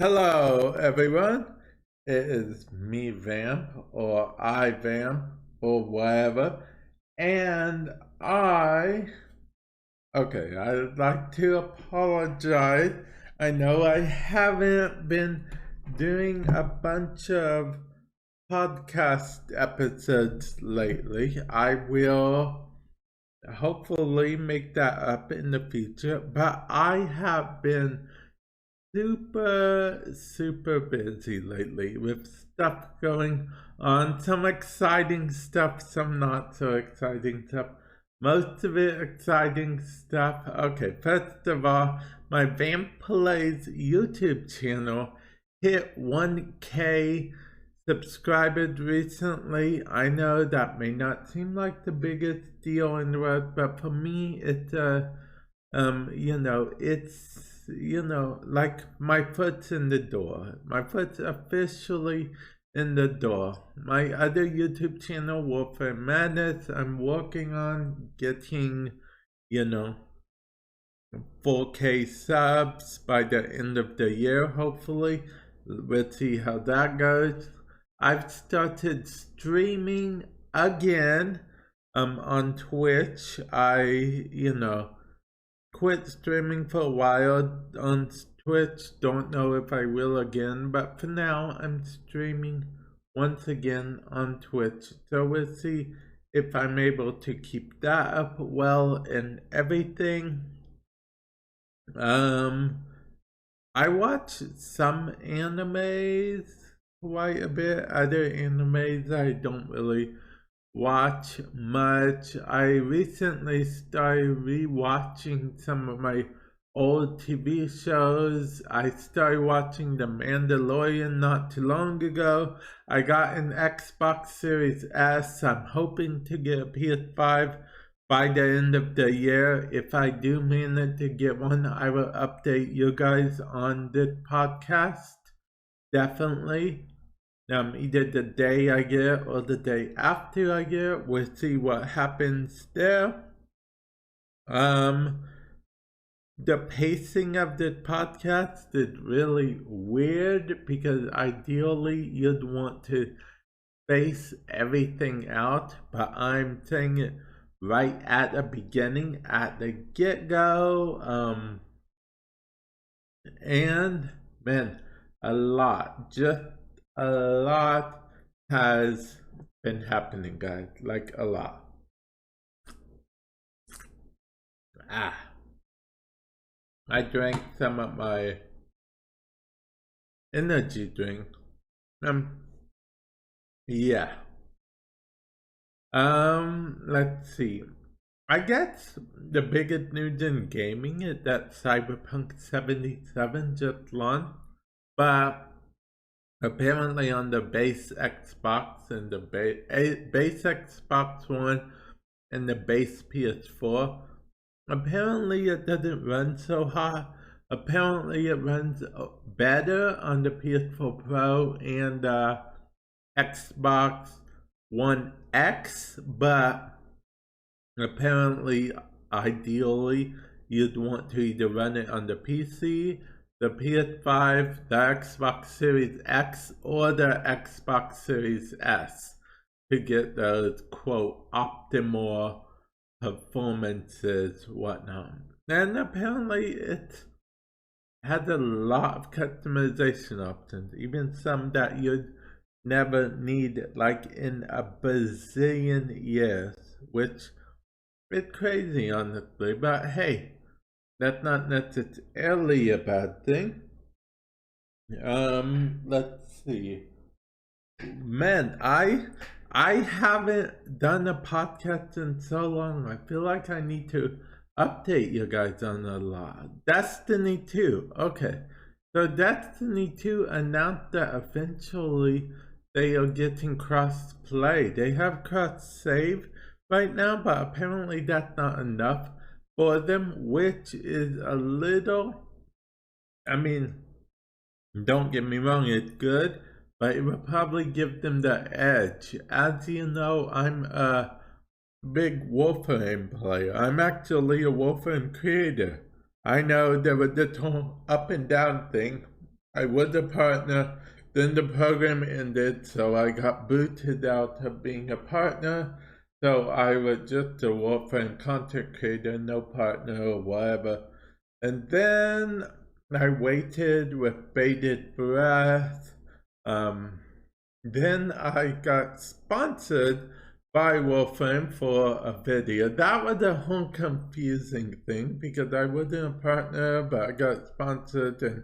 Hello, everyone. It is me, Vamp, or I, Vamp, or whatever. And I'd like to apologize. I know I haven't been doing a bunch of podcast episodes lately. I will hopefully make that up in the future, but I have been super busy lately with stuff going on. Some exciting stuff, some not so exciting stuff. Most of it exciting stuff. Okay, first of all, my Vamp Plays YouTube channel hit 1K subscribers recently. I know that may not seem like the biggest deal in the world, but for me, it's like my foot's in the door. My foot's officially in the door. My other YouTube channel, Warframe Madness, I'm working on getting, you know, 4K subs by the end of the year, hopefully. We'll see how that goes. I've started streaming again on Twitch. Quit streaming for a while on Twitch. Don't know if I will again, but for now I'm streaming once again on Twitch. So we'll see if I'm able to keep that up well and everything. I watch some animes quite a bit. Other animes I don't really watch much. I recently started rewatching some of my old TV shows. I started watching The Mandalorian not too long ago. I got an Xbox Series S. I'm hoping to get a PS5 by the end of the year. If I do manage to get one, I will update you guys on this podcast. Definitely. Either the day I get it or the day after I get it. We'll see what happens there. The pacing of this podcast is really weird because ideally you'd want to space everything out, but I'm saying it right at the beginning, at the get-go. And man, just a lot has been happening, guys. Like a lot. I drank some of my energy drink. Yeah. Let's see. I guess the biggest news in gaming is that Cyberpunk 77 just launched, but apparently on the base Xbox and the base Xbox One and the base PS4, apparently it doesn't run so hot. Apparently it runs better on the PS4 Pro and Xbox One X, but apparently, ideally, you'd want to either run it on the PC, the PS5, the Xbox Series X, or the Xbox Series S to get those, quote, optimal performances, whatnot. And apparently, it has a lot of customization options, even some that you'd never need, like in a bazillion years, which is crazy, honestly. But hey, that's not necessarily a bad thing. Let's see. Man, I haven't done a podcast in so long. I feel like I need to update you guys on a lot. Destiny 2. Okay. So Destiny 2 announced that eventually they are getting cross play. They have cross save right now, but apparently that's not enough for them, which is a little, I mean, don't get me wrong, it's good, but it will probably give them the edge. As you know, I'm a big Warframe player. I'm actually a Warframe creator. I know there was this whole up and down thing I was a partner, then the program ended, so I got booted out of being a partner. So I was just a Warframe content creator, no partner or whatever. And then I waited with bated breath. Then I got sponsored by Warframe for a video. That was a whole confusing thing because I wasn't a partner, but I got sponsored and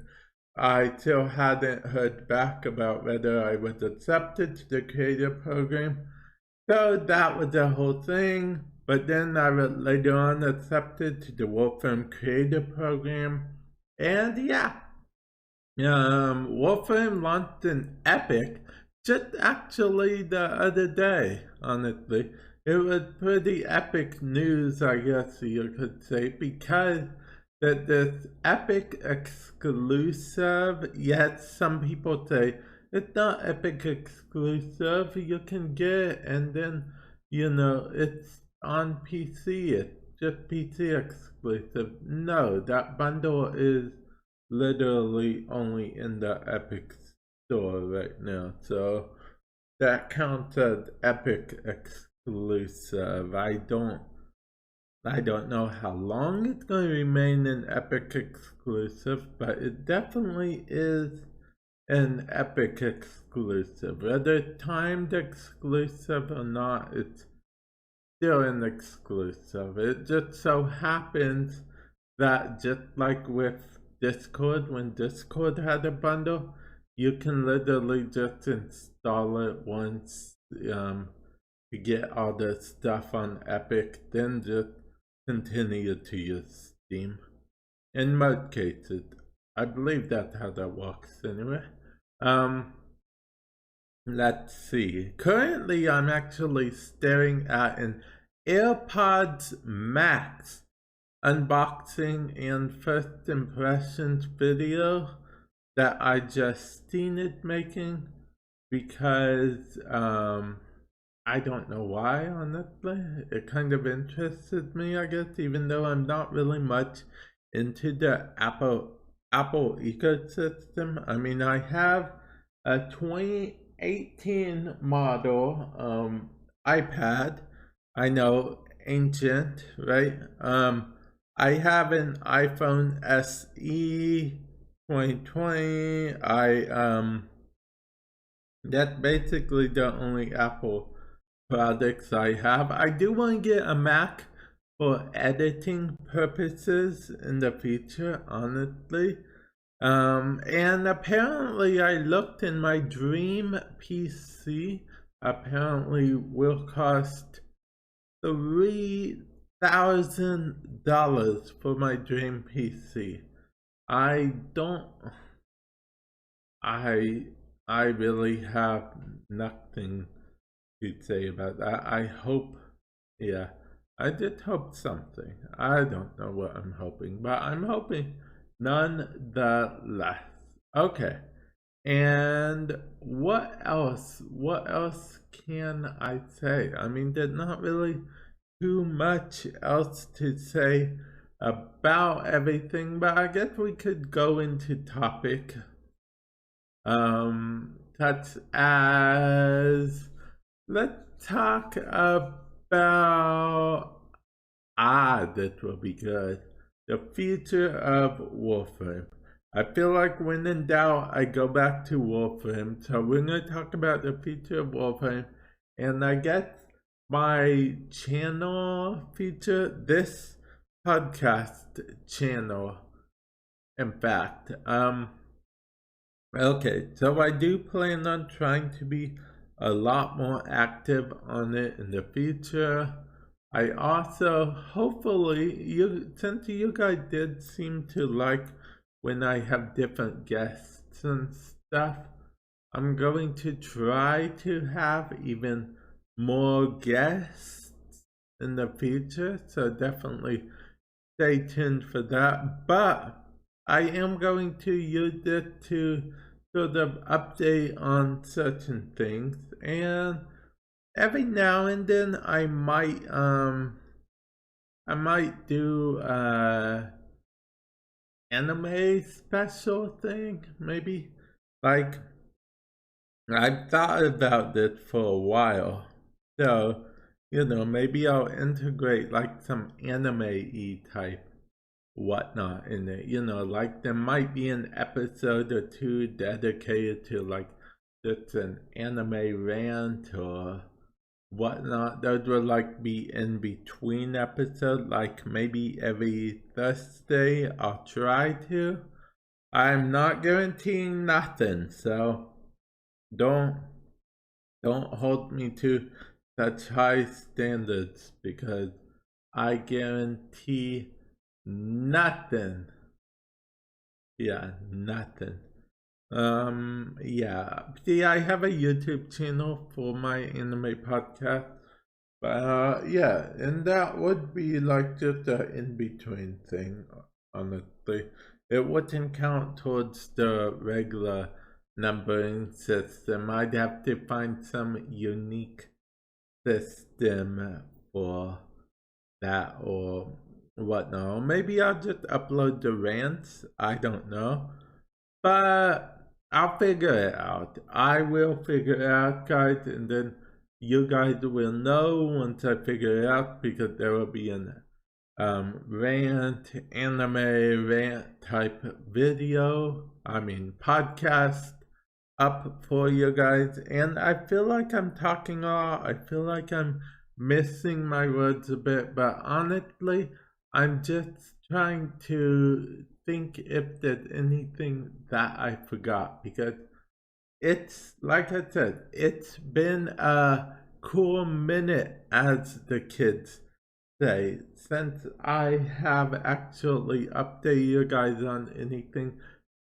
I still hadn't heard back about whether I was accepted to the creator program. So that was the whole thing. But then I was later on accepted to the Warframe creator program. And yeah, Warframe launched an Epic just actually the other day, honestly. It was pretty epic news, I guess you could say, because that this Epic exclusive, yet some people say it's not Epic exclusive, you can get it and then, it's on PC, it's just PC exclusive. No, that bundle is literally only in the Epic store right now, so that counts as Epic exclusive. I don't know how long it's going to remain an Epic exclusive, but it definitely is an Epic exclusive. Whether timed exclusive or not, it's still an exclusive. It just so happens that just like with Discord, when Discord had a bundle, you can literally just install it once to get all the stuff on Epic, then just continue to use Steam. In most cases, I believe that's how that works anyway. Let's see. Currently, I'm actually staring at an AirPods Max unboxing and first impressions video that I just seen it making because I don't know why, honestly. It kind of interested me, I guess, even though I'm not really much into the Apple ecosystem. I mean, I have a 2018 model iPad. I know, ancient, right? I have an iPhone SE 2020. That's basically the only Apple products I have. I do want to get a Mac for editing purposes in the future, honestly. And apparently I looked in my dream PC, apparently will cost $3,000 for my dream PC. I don't, I really have nothing to say about that. I hope, yeah, I did hope something. I don't know what I'm hoping, but I'm hoping nonetheless. Okay. And what else? What else can I say? I mean, there's not really too much else to say about everything, but I guess we could go into topic such as, let's talk about, this will be good, the future of Warframe. I feel like when in doubt, I go back to Warframe. So we're going to talk about the future of Warframe. And I guess my channel feature, this podcast channel, in fact. Okay, so I do plan on trying to be a lot more active on it in the future. I also, hopefully, since you guys did seem to like when I have different guests and stuff, I'm going to try to have even more guests in the future, so definitely stay tuned for that. But I am going to use it to sort of update on certain things, and every now and then I might do anime special thing, maybe. Like, I've thought about this for a while. So, maybe I'll integrate like some anime-y type whatnot in it. Like there might be an episode or two dedicated to like just an anime rant or whatnot. Those would like be in between episodes, like maybe every Thursday. I'll try to. I'm not guaranteeing nothing, so don't don't hold me to such high standards because I guarantee nothing. Yeah, nothing. Yeah. See, I have a YouTube channel for my anime podcast. But yeah, and that would be like just an in-between thing, honestly. It wouldn't count towards the regular numbering system. I'd have to find some unique system for that or whatnot. Maybe I'll just upload the rants. I don't know. But I'll figure it out. I will figure it out, guys, and then you guys will know once I figure it out because there will be an anime rant type video, podcast up for you guys. And I feel like I'm talking all, I feel like I'm missing my words a bit, but honestly, I'm just trying to think if there's anything that I forgot because it's like I said, it's been a cool minute, as the kids say, since I have actually updated you guys on anything,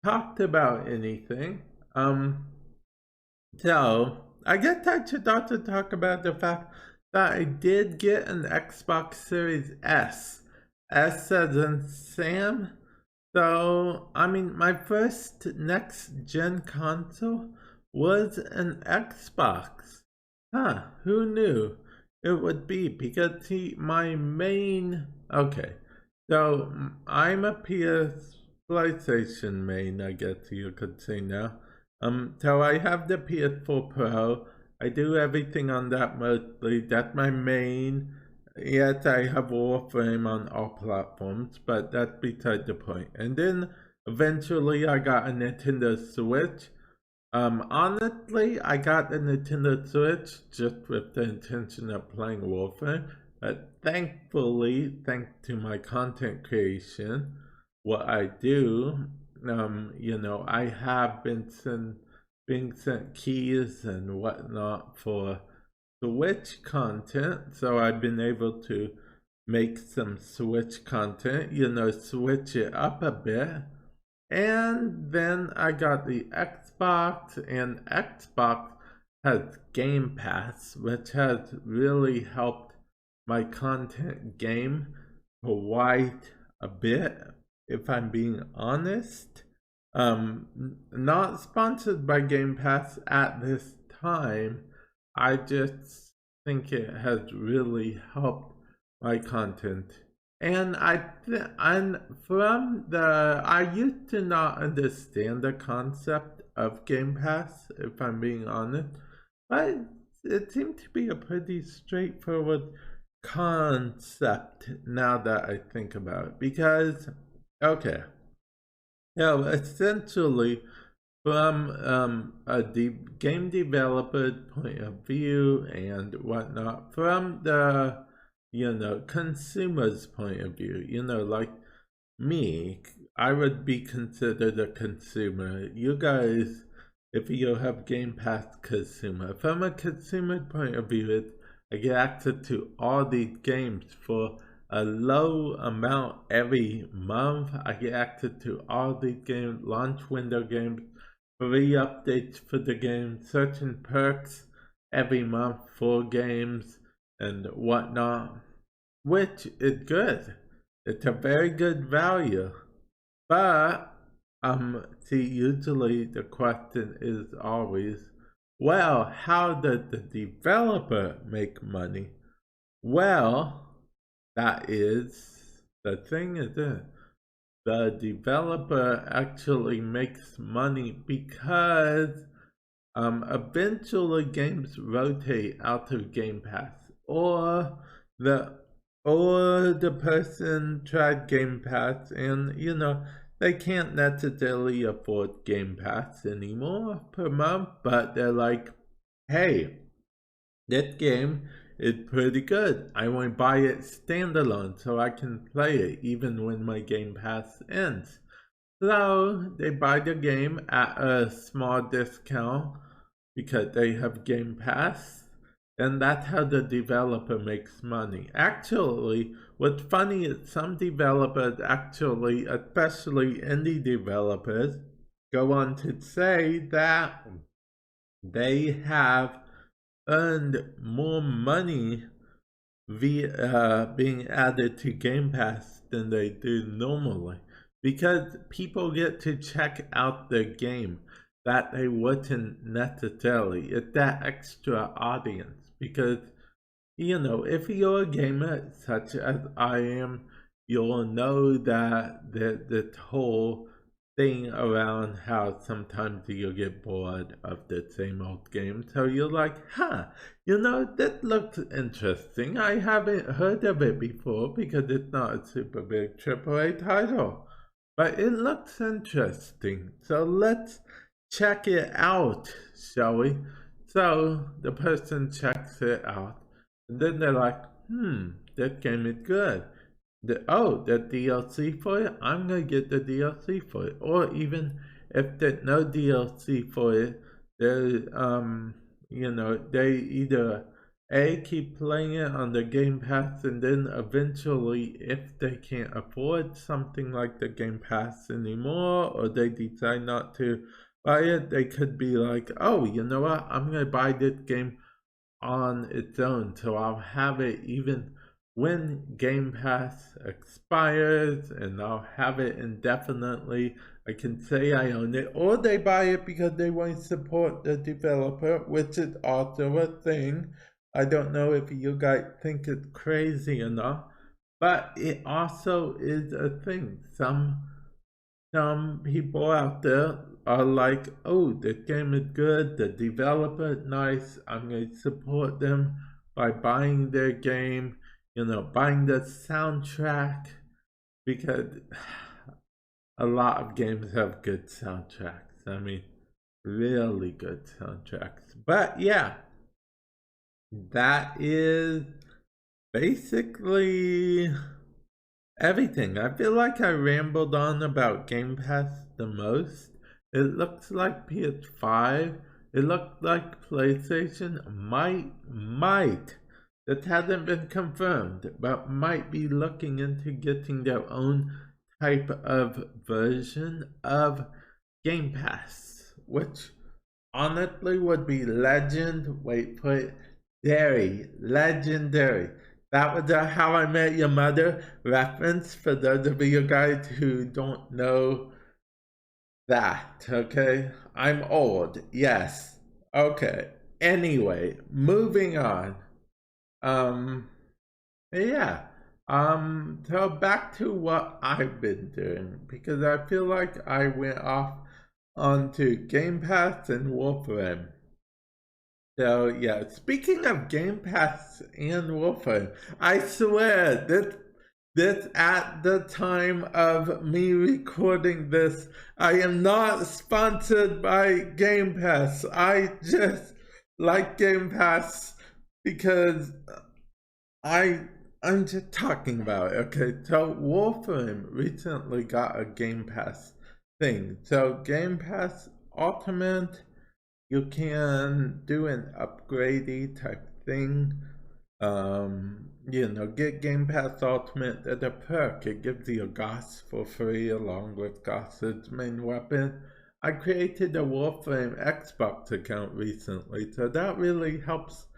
talked about anything. So I guess I should also talk about the fact that I did get an Xbox Series S. S as in Sam. So, my first next gen console was an Xbox. Huh, who knew it would be? Because, see, my main. Okay, so I'm a PlayStation main, I guess you could say now. So I have the PS4 Pro. I do everything on that mostly. That's my main. Yes, I have Warframe on all platforms, but that's beside the point. And then eventually I got a Nintendo Switch. Honestly, I got the Nintendo Switch just with the intention of playing Warframe. But thankfully, thanks to my content creation, what I do, I have being sent keys and whatnot for Switch content, so I've been able to make some Switch content, switch it up a bit. And then I got the Xbox, and Xbox has Game Pass, which has really helped my content game quite a bit, if I'm being honest. Not sponsored by Game Pass at this time. I just think it has really helped my content. And I used to not understand the concept of Game Pass, if I'm being honest, but it seemed to be a pretty straightforward concept now that I think about it. Because, okay, essentially, from a game developer point of view and whatnot, from the consumer's point of view, like me, I would be considered a consumer. You guys, if you have Game Pass consumer, from a consumer point of view, I get access to all these games for a low amount every month. I get access to all these games, launch window games, free updates for the game, certain perks every month for games and whatnot, which is good. It's a very good value. But see, usually the question is always, well, how does the developer make money? Well, that is the thing, is it? the developer actually makes money because eventually games rotate out of Game Pass, or the the person tried Game Pass and they can't necessarily afford Game Pass anymore per month, but they're like, hey, that game is pretty good. I want to buy it standalone so I can play it even when my Game Pass ends. So they buy the game at a small discount because they have Game Pass, and that's how the developer makes money. Actually, what's funny is some developers actually, especially indie developers, go on to say that they have earned more money via being added to Game Pass than they do normally, because people get to check out the game that they wouldn't necessarily. It's that extra audience. Because if you're a gamer such as I am, you'll know that the whole thing around how sometimes you get bored of the same old game. So you're like, that looks interesting. I haven't heard of it before because it's not a super big AAA title. But it looks interesting. So let's check it out, shall we? So the person checks it out. And then they're like, that game is good. The DLC for it? I'm gonna get the DLC for it. Or even if there's no DLC for it, they either keep playing it on the Game Pass, and then eventually, if they can't afford something like the Game Pass anymore, or they decide not to buy it, they could be like, oh, you know what, I'm gonna buy this game on its own, so I'll have it even when Game Pass expires, and I'll have it indefinitely. I can say I own it, or they buy it because they want to support the developer, which is also a thing. I don't know if you guys think it's crazy enough, but it also is a thing. Some people out there are like, oh, the game is good, the developer is nice, I'm going to support them by buying their game, buying the soundtrack, because a lot of games have good soundtracks. I mean, really good soundtracks. But yeah, that is basically everything. I feel like I rambled on about Game Pass the most. It looks like PS5. It looked like PlayStation might, that hasn't been confirmed, but might be looking into getting their own type of version of Game Pass, which honestly would be legendary. That was a How I Met Your Mother reference for those of you guys who don't know that, okay? I'm old, yes. Okay. Anyway, moving on. Yeah. So back to what I've been doing, because I feel like I went off onto Game Pass and Warframe. So yeah, speaking of Game Pass and Warframe, I swear this at the time of me recording this, I am not sponsored by Game Pass. I just like Game Pass because I'm just talking about it. Okay, so Warframe recently got a Game Pass thing. So Game Pass Ultimate, you can do an upgradey type thing. Get Game Pass Ultimate as a perk. It gives you a Goss for free along with Goss's main weapon. I created a Warframe Xbox account recently, so that really helps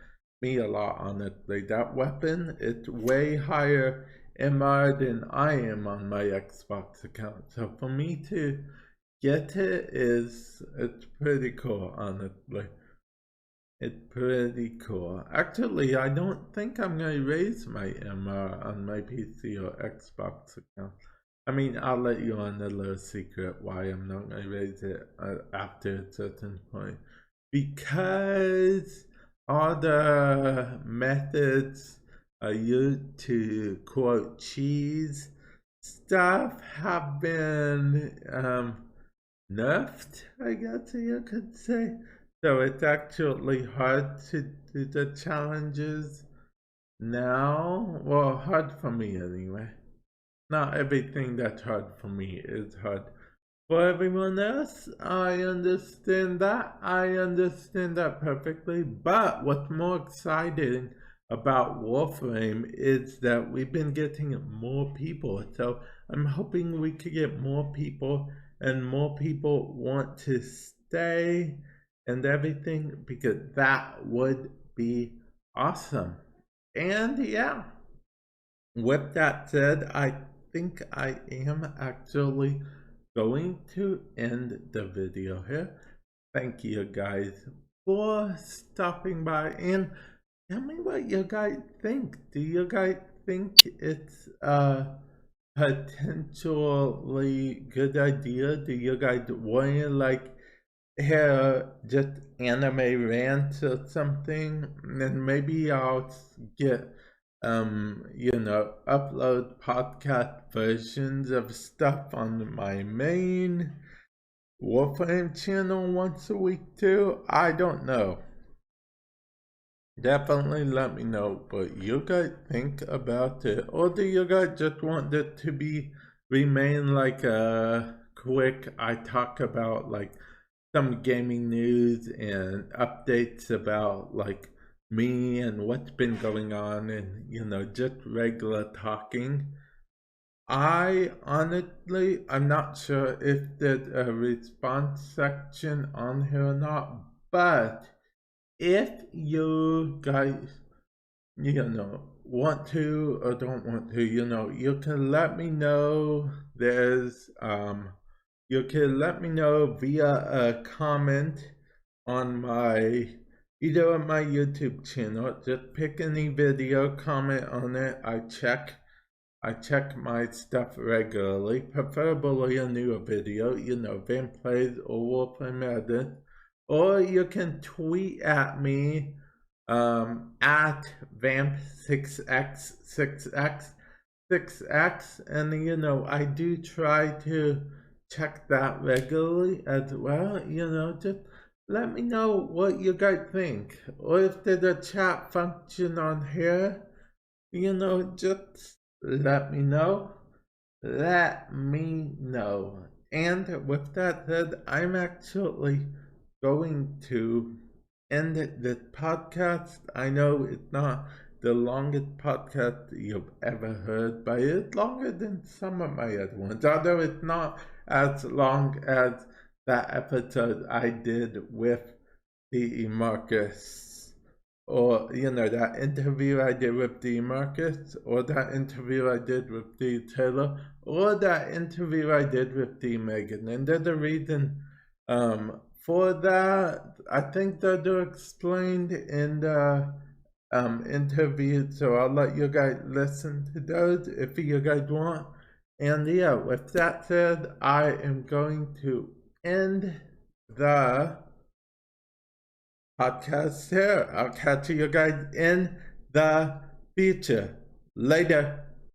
me a lot, honestly. That weapon, it's way higher MR than I am on my Xbox account. So for me to get it's pretty cool, honestly. It's pretty cool. Actually, I don't think I'm going to raise my MR on my PC or Xbox account. I mean, I'll let you on the little secret why I'm not going to raise it after a certain point. Because all the methods I used to quote cheese stuff have been nerfed, I guess you could say. So it's actually hard to do the challenges now. Well, hard for me anyway. Not everything that's hard for me is hard for everyone else. I understand that. I understand that perfectly. But what's more exciting about Warframe is that we've been getting more people. So I'm hoping we could get more people and more people want to stay and everything, because that would be awesome. And yeah, with that said, I think I am actually going to end the video here. Thank you guys for stopping by, and tell me what you guys think. Do you guys think it's a potentially good idea? Do you guys want to like hear just anime rants or something? And maybe I'll get upload podcast versions of stuff on my main Warframe channel once a week too. I don't know. Definitely let me know what you guys think about it. Or do you guys just want it to remain like a quick, I talk about like some gaming news and updates about like me and what's been going on, and just regular talking. I'm not sure if there's a response section on here or not, but if you guys want to or don't want to, you can let me know. You can let me know via a comment on either on my YouTube channel. Just pick any video, comment on it. I check my stuff regularly, preferably a newer video, Vamp plays or Warframe edit. Or you can tweet at me at Vamp6x6x6x, and I do try to check that regularly as well. Just let me know what you guys think, or if there's a chat function on here, just let me know. And with that said, I'm actually going to end this podcast. I know it's not the longest podcast you've ever heard, but it's longer than some of my other ones, although it's not as long as that episode I did with D.E. Marcus, or that interview I did with D. Marcus, or that interview I did with D. Taylor, or that interview I did with D. Megan. And there's a reason for that. I think that they're explained in the interview, so I'll let you guys listen to those if you guys want. And yeah, with that said, I am going to end the podcast here. I'll catch you guys in the future. Later.